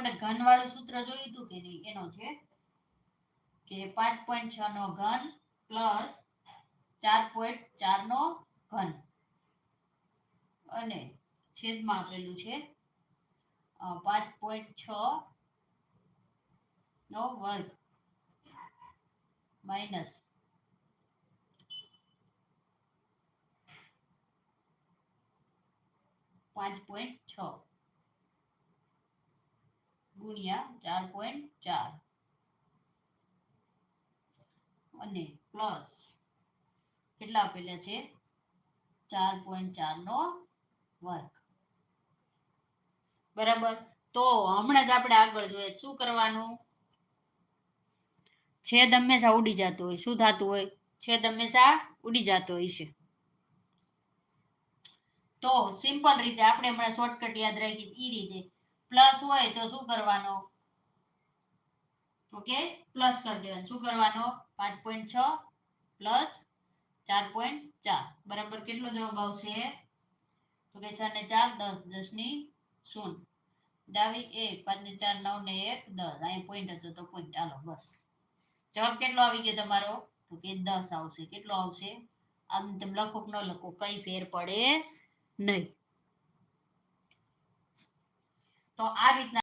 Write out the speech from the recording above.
આપણે ઘનવાળું સૂત્ર જોયું હતું કે નહીં, એનો છે કે 5.6 નો ઘન પ્લસ 4.4 નો ઘન અને છેદમાં આપેલું છે 5.6 નો વર્ગ માઇનસ 5.6 ગુણ્યા 4.4 અને પ્લસ કેટલા આપેલા છે 4.4 નો વર્ગ. બરાબર. તો હમણાં જ આપણે આગળ જોઈએ શું કરવાનું, છેદ હંમેશા ઉડી જતો હોય. શું થતું હોય, છેદ હંમેશા ઉડી જતો હોય છે. તો સિમ્પલ રીતે આપણે હમણાં શોર્ટકટ યાદ રાખી એ રીતે પ્લસ હોય તો શું કરવાનો, તો કે પ્લસ કરી દેવાનું. શું કરવાનો 5.6 પ્લસ 4.4 બરાબર કેટલો જવાબ આવશે, તો કે 6 ને 4 10, 10 ની 0, ડાવી 1, 5 ને 4 9 ને 1 10. અહીં પોઈન્ટ હતો તો પોઈન્ટ. ચાલો બસ જવાબ કેટલો આવી ગયો તમારો, તો કે 10 આવશે. કેટલો આવશે, આમ તમે લખો કે ન લખો કઈ ફેર પડે નહીં. તો આ રીતના